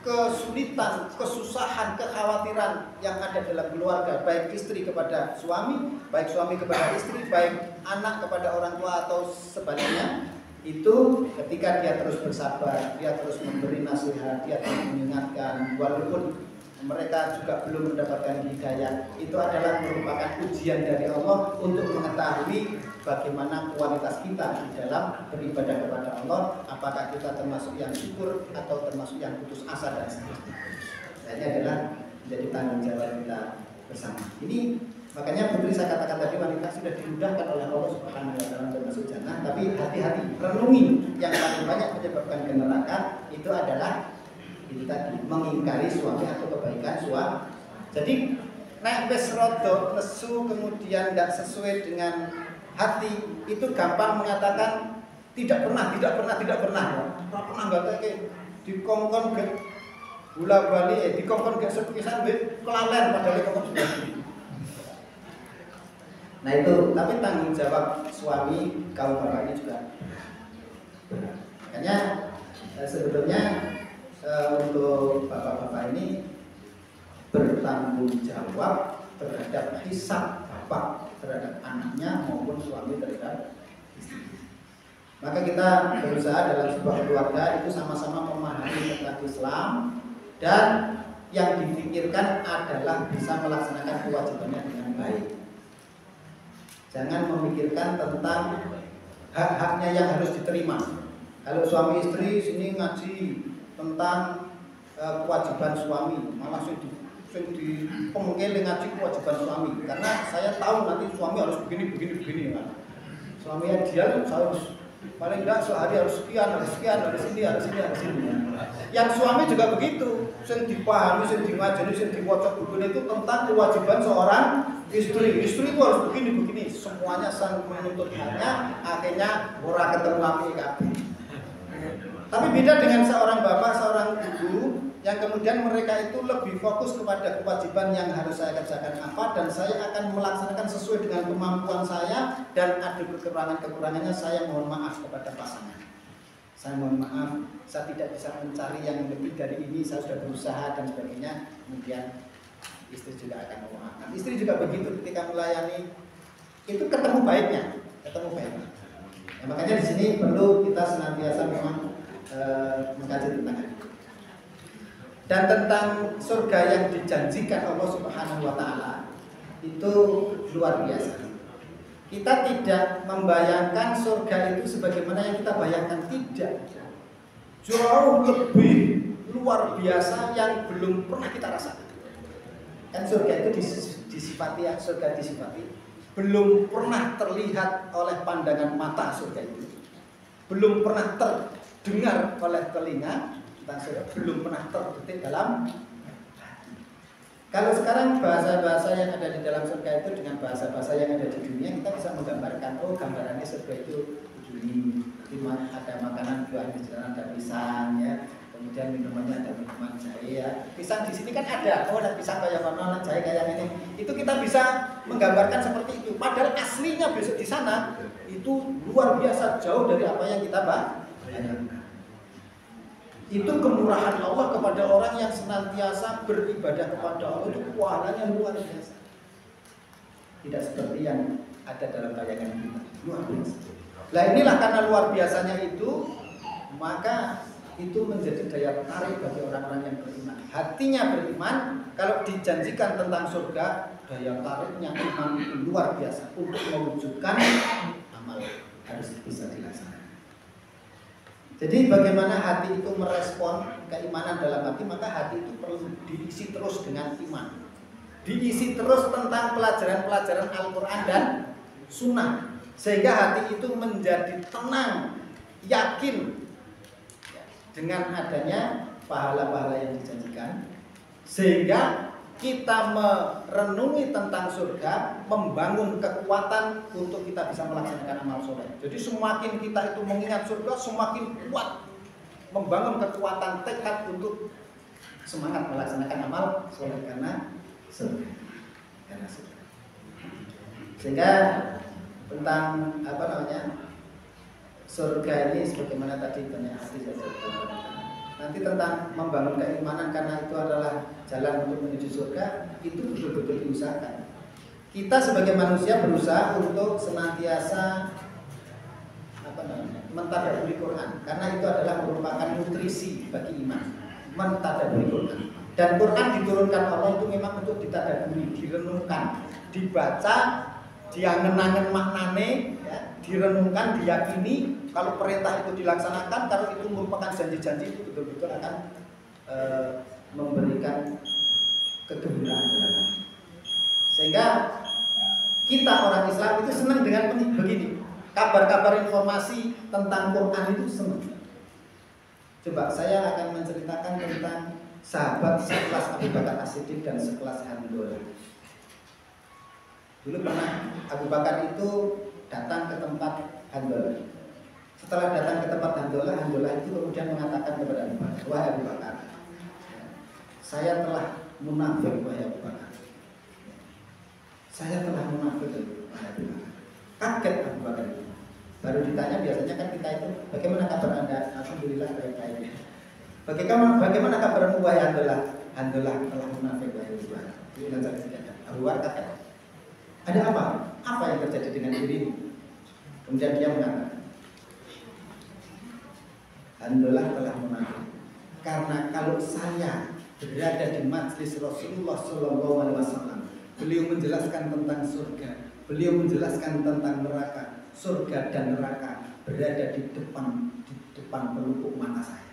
kesulitan, kesusahan, kekhawatiran yang ada dalam keluarga, baik istri kepada suami, baik suami kepada istri, baik anak kepada orang tua atau sebaliknya, itu ketika dia terus bersabar, dia terus memberi nasihat, dia terus mengingatkan, walaupun mereka juga belum mendapatkan hidayah, itu adalah merupakan ujian dari Allah untuk mengetahui bagaimana kualitas kita di dalam beribadah kepada Allah, apakah kita termasuk yang syukur atau termasuk yang putus asa dan seterusnya. Ini adalah menjadi tanggung jawab kita bersama. Ini makanya putri saya katakan tadi, wanita sudah dimudahkan oleh Allah Subhanahu wa ta'ala untuk masuk jannah, tapi hati-hati, renungi yang paling banyak menyebabkan ke neraka itu adalah itu tadi, mengingkari suami atau kebaikan suami. Jadi naik wis rada nesu kemudian tidak sesuai dengan hati, itu gampang mengatakan Tidak pernah. Ora pernah nggak dikongkon ke bola bali dikongkon ke sepisan kelalen padahal dikongkon sudah. Nah itu, tapi tanggung jawab suami kaum bapak ini juga. Makanya sebetulnya untuk bapak-bapak ini bertanggung jawab terhadap hisab bapak terhadap anaknya maupun suami terhadap istri. Maka kita berusaha dalam sebuah keluarga itu sama-sama memahami tentang Islam dan yang dipikirkan adalah bisa melaksanakan kewajibannya dengan baik. Jangan memikirkan tentang hak-haknya yang harus diterima. Kalau suami istri sini ngaji tentang kewajiban suami, malah di pengkele ngaji kewajiban suami. Karena saya tahu nanti suami harus begini kan. Suami dia harus paling enggak sehari harus sekian, harus ini. Yang suami juga begitu, sing dipahami, sing diajari, sing diwaca buku itu tentang kewajiban seorang istri. Istri itu harus begini, semuanya sang menuntut haknya, akhirnya ora ketemu api. Tapi beda dengan seorang bapak, seorang ibu yang kemudian mereka itu lebih fokus kepada kewajiban yang harus saya kerjakan apa dan saya akan melaksanakan sesuai dengan kemampuan saya dan ada kekurangannya saya mohon maaf kepada pasangan. Saya mohon maaf, saya tidak bisa mencari yang lebih dari ini, saya sudah berusaha dan sebagainya. Kemudian istri juga akan memaafkan. Istri juga begitu ketika melayani itu ketemu baiknya. Ya, makanya di sini perlu kita senantiasa memang mengkaji tentang itu. Dan tentang surga yang dijanjikan Allah Subhanahu wa taala itu luar biasa. Kita tidak membayangkan surga itu sebagaimana yang kita bayangkan, tidak. Jauh lebih luar biasa yang belum pernah kita rasakan. Kan surga itu disifati ya, surga disifati belum pernah terlihat oleh pandangan mata surga itu. Belum pernah terdengar oleh telinga, belum pernah terdetik dalam. Kalau sekarang bahasa-bahasa yang ada di dalam surga itu dengan bahasa-bahasa yang ada di dunia, kita bisa menggambarkan, oh gambarannya surga itu begini, ada makanan buah di jalan, ada pisang ya, kemudian minumannya ada minuman jahe ya. Pisang di sini kan ada, oh ada pisang kayak mana, jahe kayak ini. Itu kita bisa menggambarkan seperti itu. Padahal aslinya besok di sana itu luar biasa jauh dari apa yang kita bayangkan. Itu kemurahan Allah kepada orang yang senantiasa beribadah kepada Allah, itu pahalanya luar biasa. Tidak seperti yang ada dalam bayangan kita, luar biasa. Nah inilah karena luar biasanya itu, maka itu menjadi daya tarik bagi orang-orang yang beriman. Hatinya beriman, kalau dijanjikan tentang surga, daya tariknya iman itu luar biasa untuk mewujudkan amal harus bisa dilaksanakan. Jadi bagaimana hati itu merespon keimanan dalam hati, maka hati itu perlu diisi terus dengan iman. Diisi terus tentang pelajaran-pelajaran Al-Quran dan Sunnah. Sehingga hati itu menjadi tenang, yakin dengan adanya pahala-pahala yang dijanjikan. Sehingga kita merenungi tentang surga, membangun kekuatan untuk kita bisa melaksanakan amal soleh. Jadi semakin kita itu mengingat surga, semakin kuat membangun kekuatan tekad untuk semangat melaksanakan amal soleh karena surga. Sehingga tentang surga ini sebagaimana tadi banyak hadis yang saya nanti tentang membangun keimanan karena itu adalah jalan untuk menuju surga, itu betul-betul diusahakan. Kita sebagai manusia berusaha untuk senantiasa mentadabburi Quran karena itu adalah merupakan nutrisi bagi iman. Mentadabburi Quran. Dan Quran diturunkan Allah itu memang untuk ditadabburi, direnungkan, dibaca, diangen-angen maknane, ya, direnungkan, diyakini. Kalau perintah itu dilaksanakan, kalau itu merupakan janji-janji itu betul-betul akan memberikan kegembiraan dalam hati. Sehingga kita orang Islam itu senang dengan begini, kabar-kabar informasi tentang Quran itu senang. Coba saya akan menceritakan tentang sahabat sekelas Abu Bakar As-Siddiq dan sekelas Hanzalah. Dulu pernah Abu Bakar itu datang ke tempat Hanzalah. Setelah datang ke tempat Handolah, Handolah itu kemudian mengatakan kepada Abu Bakar, wahai Abu Bakar, saya telah munafik, wahai Abu Bakar. Saya telah munafik, wahai Abu Bakar. Kaget Abu Bakar itu. Baru ditanya, biasanya kan kita itu, bagaimana kabar Anda? Alhamdulillah baik-baik. Bagaimana kabarmu, wahai Handolah? Handolah telah munafik, wahai Abu Bakar. Itu Abu Bakar kaget. Ada apa? Apa yang terjadi dengan dirimu? Kemudian dia mengatakan, Handolah telah munafik. Karena kalau saya berada di majelis Rasulullah SAW, beliau menjelaskan tentang surga, beliau menjelaskan tentang neraka. Surga dan neraka berada di depan pelupuk mata saya.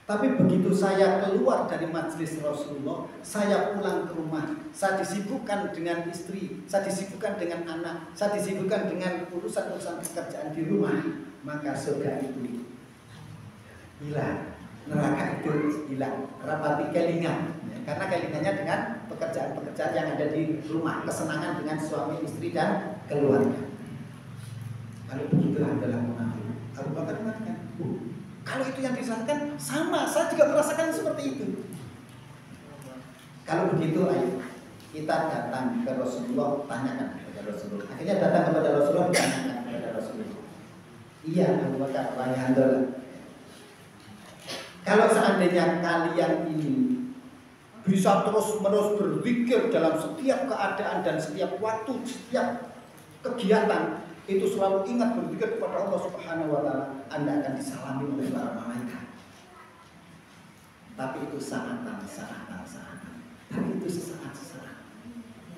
Tapi begitu saya keluar dari majelis Rasulullah, saya pulang ke rumah, saya disibukkan dengan istri, saya disibukkan dengan anak, saya disibukkan dengan urusan-urusan pekerjaan di rumah, maka surga itu hilang, neraka itu hilang, rapati kelingan, ya, karena kelingannya dengan pekerjaan-pekerjaan yang ada di rumah, kesenangan dengan suami, istri dan keluarga. Kalau begitu adalah munafik. Abu Bakar mengatakan, kalau itu yang disampaikan sama, saya juga merasakan seperti itu. Kalau begitu, ayo kita datang ke Rasulullah, tanyakan kepada Rasulullah. Akhirnya datang kepada Rasulullah, tanyakan kepada Rasulullah. Iya, Abu Bakar, wahai Handolah, kalau seandainya kalian ini bisa terus-menerus berzikir dalam setiap keadaan dan setiap waktu, setiap kegiatan, itu selalu ingat berzikir kepada Allah Subhanahu wa Ta'ala, Anda akan disalami oleh para malaikat. Tapi itu saat. Tapi itu sesaat.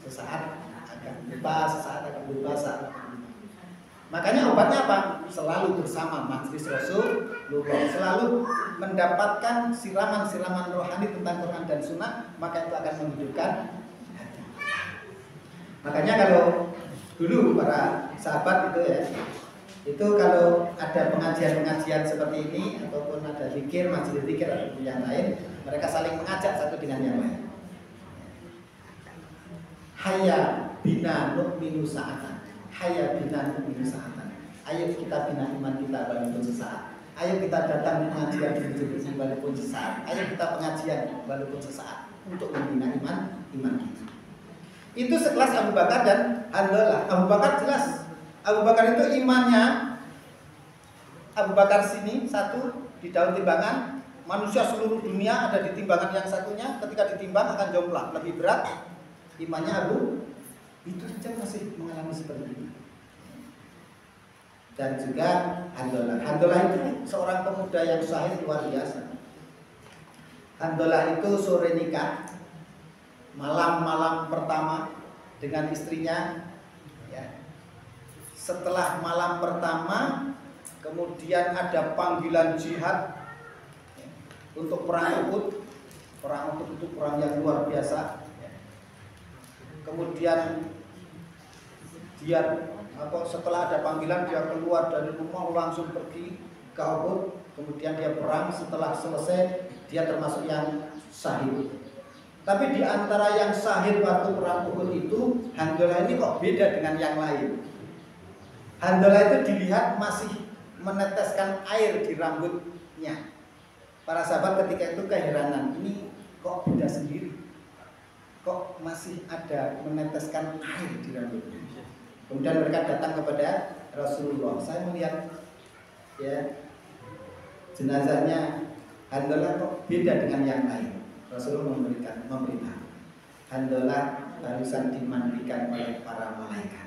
Sesaat akan lupa, Makanya obatnya apa? Selalu bersama majelis Rasulullah, selalu mendapatkan siraman-siraman rohani tentang Quran dan Sunnah, maka itu akan menghidupkan hati. Makanya kalau dulu para sahabat itu ya, itu kalau ada pengajian-pengajian seperti ini ataupun ada zikir, majelis zikir ataupun yang lain, mereka saling mengajak satu dengan yang lain. Hayya bina nu'minu sa'atan. Hayya bina nu'minu sa'atan. Ayo kita bina iman kita walaupun sesaat. Ayo kita datang pengajian walaupun sesaat. Ayo kita pengajian walaupun sesaat untuk membina iman kita. Itu sekelas Abu Bakar dan Handolah. Abu Bakar jelas. Abu Bakar itu imannya, Abu Bakar sini satu di daun timbangan, manusia seluruh dunia ada di timbangan yang satunya, ketika ditimbang akan jomplang lebih berat. Imannya Abu itu saja masih mengalami seperti ini. Dan juga Handolah. Handolah itu seorang pemuda yang syahid luar biasa. Handolah itu sore nikah, malam pertama dengan istrinya, ya. Setelah malam pertama, kemudian ada panggilan jihad, ya, untuk perang Uhud. Perang Uhud itu perang yang luar biasa, ya. Kemudian dia setelah ada panggilan, dia keluar dari rumah langsung pergi ke Uhud. Kemudian dia perang, setelah selesai dia termasuk yang syahid. Tapi di antara yang syahid waktu perang Uhud itu, Handolah ini kok beda dengan yang lain. Handolah itu dilihat masih meneteskan air di rambutnya. Para sahabat ketika itu keheranan, ini kok beda sendiri, kok masih ada meneteskan air di rambutnya. Kemudian mereka datang kepada Rasulullah. Saya melihat, ya, jenazahnya Handolah kok beda dengan yang lain. Rasulullah memberitahu, Handolah barusan dimandikan oleh para malaikat.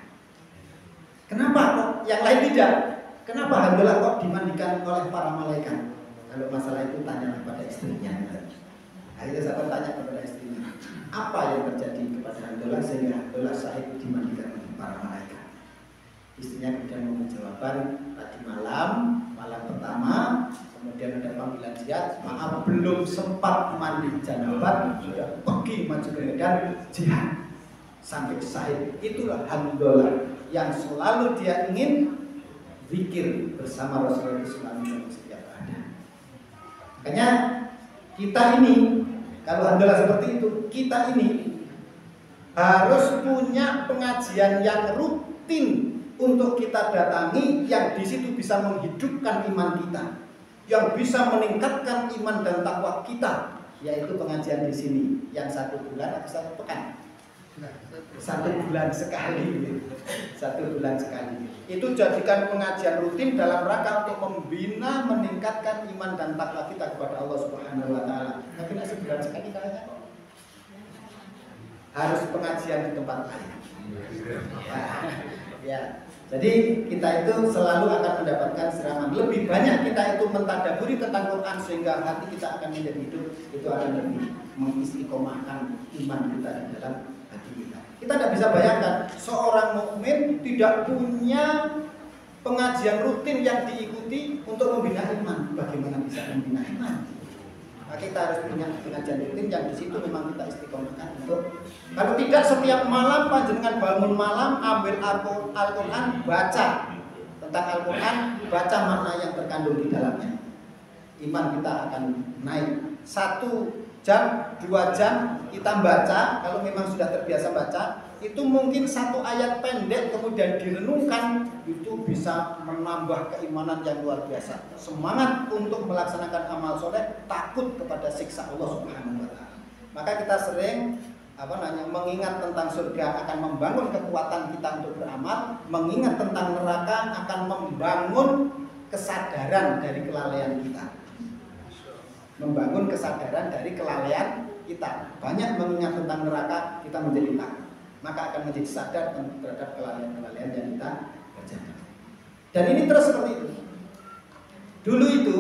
Kenapa kok yang lain tidak? Kenapa Handolah kok dimandikan oleh para malaikat? Kalau masalah itu tanya kepada istrinya. Akhirnya saya tanya kepada istrinya, apa yang terjadi kepada Handolah sehingga Handolah syahid dimandikan oleh para malaikat? Istrinya kemudian memberi jawaban, tadi malam pertama, kemudian ada panggilan jihad, maaf belum sempat mandi janabat, sudah pergi maju ke medan jihad sampai syahid. Itulah Handolah yang selalu dia ingin zikir bersama Rasulullah SAW setiap ada. Makanya kita ini, kalau Handolah seperti itu, kita ini harus punya pengajian yang rutin, untuk kita datangi, yang di situ bisa menghidupkan iman kita, yang bisa meningkatkan iman dan takwa kita, yaitu pengajian di sini yang 1 bulan atau 1 pekan. 1 bulan sekali. 1 bulan sekali. Itu jadikan pengajian rutin dalam rangka untuk membina, meningkatkan iman dan takwa kita kepada Allah Subhanahu wa taala. Tapi nggak sebulan sekali kayaknya kok. Harus pengajian di tempat lain. Ya. Jadi kita itu selalu akan mendapatkan siraman. Lebih banyak kita itu mentadaburi tentang Quran sehingga hati kita akan menjadi hidup. Itu akan lebih mengistiqomahkan iman kita di dalam hati kita. Kita tidak bisa bayangkan seorang mukmin tidak punya pengajian rutin yang diikuti untuk membina iman. Bagaimana bisa membina iman? Maka kita harus punya pengajian rutin yang di situ memang kita istiqomahkan untuk. Kalau tidak setiap malam panjenengan bangun malam ambil Al-Quran, baca tentang Al-Quran, baca makna yang terkandung di dalamnya. Iman kita akan naik. 1 jam, 2 jam kita baca, kalau memang sudah terbiasa baca, itu mungkin 1 ayat pendek kemudian direnungkan, itu bisa menambah keimanan yang luar biasa. Semangat untuk melaksanakan amal soleh, takut kepada siksa Allah Subhanahu wa taala. Maka kita sering mengingat tentang surga akan membangun kekuatan kita untuk beramal, mengingat tentang neraka akan membangun kesadaran dari kelalaian kita. Membangun kesadaran dari kelalaian kita. Banyak mengingat tentang neraka, kita menjadi takut. Maka akan menjadi sadar terhadap kelalaian yang kita kerjakan. Dan ini terus seperti itu. Dulu itu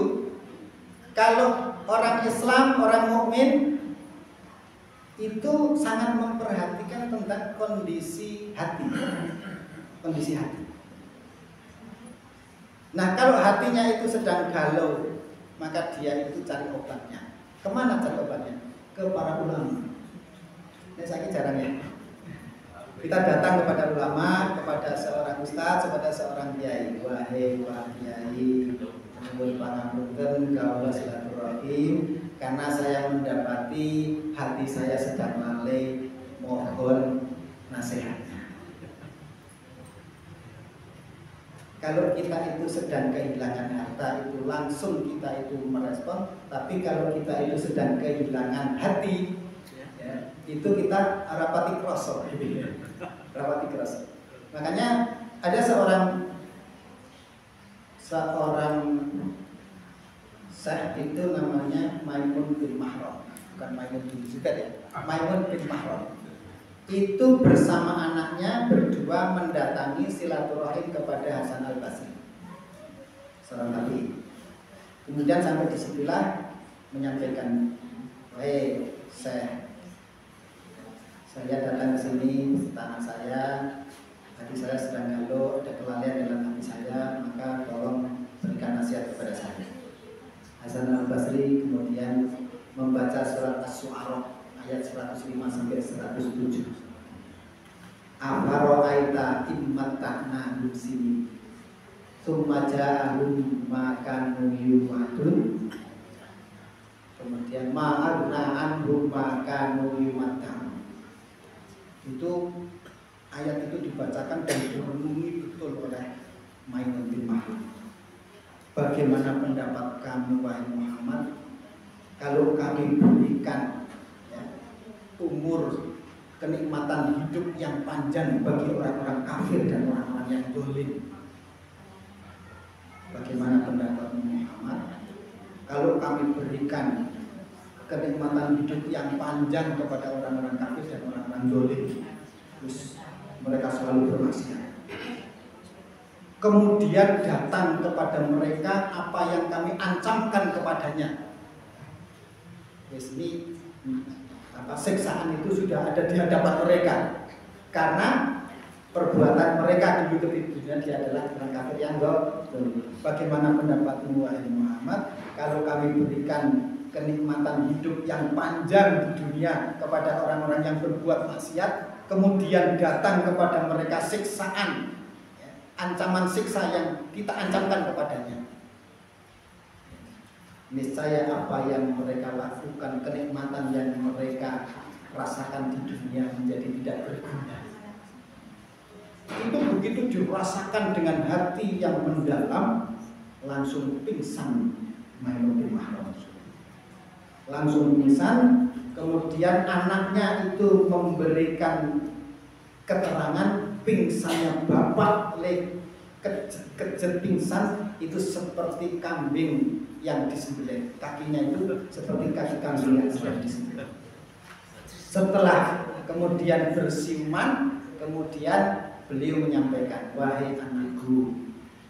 kalau orang Islam, orang mukmin itu sangat memperhatikan tentang kondisi hati. Kondisi hati. Nah, kalau hatinya itu sedang galau, maka dia itu cari obatnya. Kemana cari obatnya? Ke para ulama. Ini saya jarang ya. Kita datang kepada ulama, kepada seorang ustaz, kepada seorang kiai. Wahai kiai, nuwun pangapunten kawula silaturahim, karena saya mendapati hati saya sedang lalai, mohon nasihatnya. Kalau kita itu sedang kehilangan harta, itu langsung kita itu merespon. Tapi kalau kita itu sedang kehilangan hati, ya, itu kita rapati kroso. Rapati kroso. Makanya ada seorang syekh itu namanya Maimun bin Mahram, bukan Maimun bin Zubair ya, Maimun bin Mahram. Itu bersama anaknya berdua mendatangi silaturahim kepada Hasan Al-Basri, seorang tabi'in. Kemudian sampai disitulah menyampaikan, "Hei Syekh, saya datang ke sini beserta anak saya. Hati saya sedang galau, ada kelalaian dalam hati saya, maka tolong berikan nasihat kepada saya." Hasan Al-Basri kemudian membaca surat Asy-Syu'ara ayat 105 sampai 107. Afara'aita immata'na husini tsumma ja'ahum ma kanu yu'adun. Kemudian ma'arna anhum ma kanu yu'adun. Itu ayat itu dibacakan dan direnungi betul oleh Maimun bin Mahram. Bagaimana pendapat kamu wahai Muhammad kalau kami berikan umur kenikmatan hidup yang panjang bagi orang-orang kafir dan orang-orang yang zalim? Bagaimana pendapat Muhammad kalau kami berikan kenikmatan hidup yang panjang kepada orang-orang kafir dan orang-orang zalim, terus mereka selalu bermaksiat, kemudian datang kepada mereka apa yang kami ancamkan kepadanya? Ini siksaan itu sudah ada di hadapan mereka karena perbuatan mereka dulu ketika dia adalah orang kafir yang zalim. Bagaimana pendapatmu wahai Muhammad kalau kami berikan kenikmatan hidup yang panjang di dunia kepada orang-orang yang berbuat maksiat, kemudian datang kepada mereka siksaan, ancaman siksa yang kita ancamkan kepadanya? Niscaya apa yang mereka lakukan, kenikmatan yang mereka rasakan di dunia menjadi tidak berguna. Itu begitu dirasakan dengan hati yang mendalam, langsung pingsan Maimun bin Mahram. Langsung pingsan, kemudian anaknya itu memberikan keterangan pingsannya bapak kejet pingsan itu seperti kambing yang disembelih. Kakinya itu seperti kaki kambing yang sedang disembelih. Setelah kemudian bersiuman, kemudian beliau menyampaikan, wahai anakku,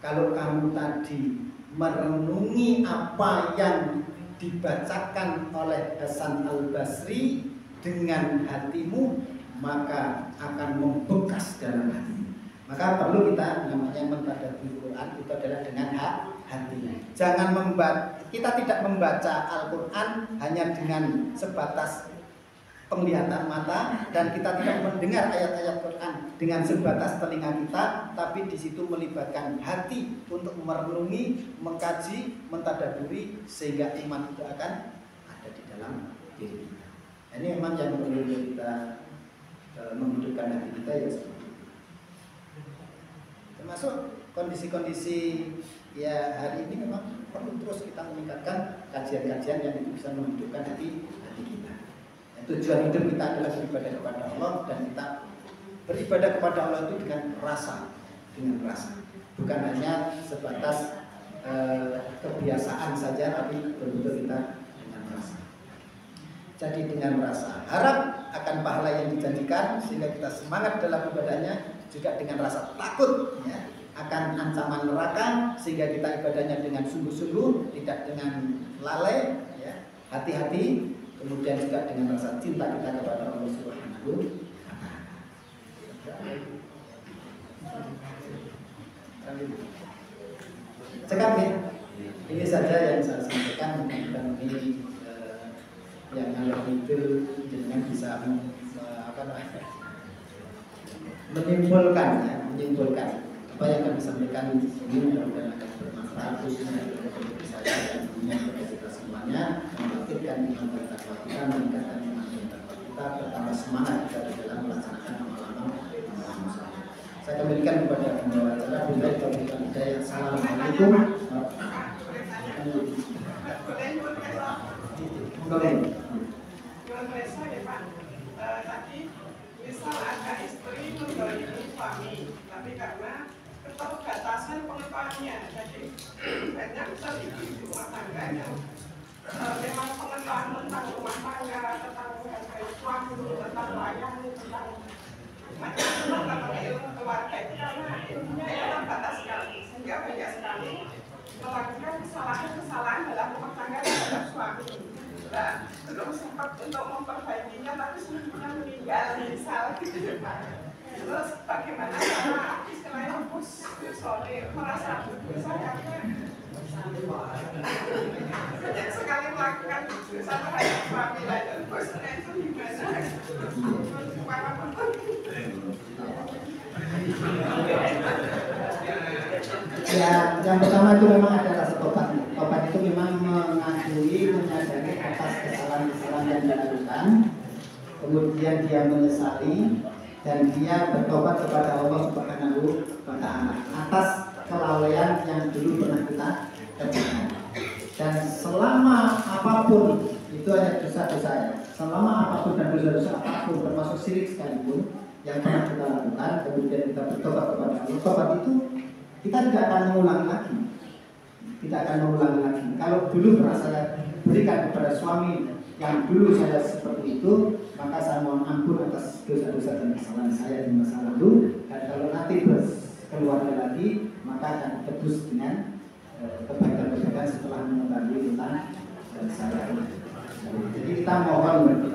kalau kamu tadi merenungi apa yang dibacakan oleh Hasan Al-Basri dengan hatimu, maka akan membekas dalam hatimu. Maka perlu kita namanya mentadabbur Quran itu adalah dengan hati. Jangan kita tidak membaca Al-Quran hanya dengan sebatas penglihatan mata, dan kita tidak mendengar ayat-ayat Quran dengan sebatas telinga kita, tapi di situ melibatkan hati untuk merenungi, mengkaji, mentadaburi, sehingga iman itu akan ada di dalam diri kita. Ini memang yang perlu kita menghidupkan hati kita ya seperti itu. Termasuk kondisi-kondisi ya hari ini memang perlu terus kita meningkatkan kajian-kajian yang itu bisa menghidupkan hati kita. Tujuan hidup kita adalah beribadah kepada Allah, dan kita beribadah kepada Allah itu dengan rasa, bukan hanya sebatas kebiasaan saja, tapi betul-betul kita dengan rasa. Jadi dengan rasa harap akan pahala yang dijanjikan, sehingga kita semangat dalam ibadahnya, juga dengan rasa takut ya, akan ancaman neraka, sehingga kita ibadahnya dengan sungguh-sungguh, tidak dengan lalai ya, hati-hati. Kemudian juga dengan rasa cinta kita kepada Allah Subhanahu wa Ta'ala. Cekap ya. Ini saja yang saya sampaikan, dan ini yang Allah itu dengan bisa menyimpulkan apa yang kami sampaikan di sini, mudah-mudahan akan bermanfaat khususnya bagi saya dan kita semuanya, membangkitkan iman dan takwa kita, meningkatkan iman dan takwa kita, bertambah semangat kita di dalam melaksanakan amal-amal. Saya kembalikan kepada pembawa acara, billahi taufiq wal hidayah. Assalamualaikum tadi misal ada istri mendolimi suami, tapi karena keterbatasan pengetahuannya, jadi banyak misal ibu rumah tangga yang memang pengetahuan tentang rumah tangga, tentang suami, tentang layani, tentang macam-macam ilmu keluarga itu, karena ilmunya terbatas sekali, sehingga banyak sekali melakukan kesalahan dalam rumah tangga terhadap suami. Nah, belum sempat untuk memperbaikinya, tapi sebenarnya meninggal misal gitu Pak. Terus bagaimana cara istilahnya hapus soleh, merasa berdosa karena banyak sekali melakukan dosa terhadap suami lain. Bosnya itu gimana? Ya, yang pertama itu memang ada rasa tobat. Tobat itu memang mengakui, menyadari atas kesalahan-kesalahan yang dilakukan, kemudian dia menyesali dan dia bertobat kepada Allah Subhanahu wa Ta'ala atas kelalaian yang dulu pernah kita kerjakan. Dan selama apapun itu hanya dosa-dosa, selama apapun dan dosa-dosa apapun, termasuk syirik sekalipun yang pernah kita lakukan, kemudian kita bertobat kepada Allah, tobat itu kita tidak akan mengulangi lagi. Kalau dulu pernah saya berikan kepada suami yang dulu saya seperti itu, maka saya mohon ampun atas dosa-dosa dan kesalahan saya di masa lalu. Dan kalau nanti berkeluarga lagi, maka akan tebus dengan kebaikan-kebaikan setelah mengetahui tentang saya. Jadi kita mohon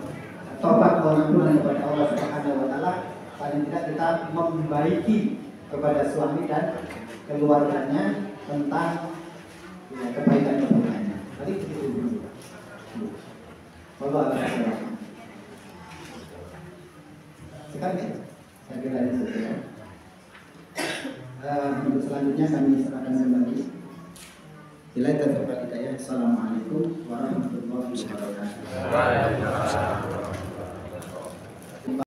tobat, mohon ampun kepada Allah Subhanahu wa Ta'ala. Paling tidak kita membaiki kepada suami dan keluarganya tentang ya, kebaikan-kebaikannya. Tadi begitu dulu. Bapak sekarang ya, saya kira ini saja. Untuk selanjutnya kami serahkan kembali. Billahi taufiq wal hidayah. Assalamualaikum warahmatullahi wabarakatuh.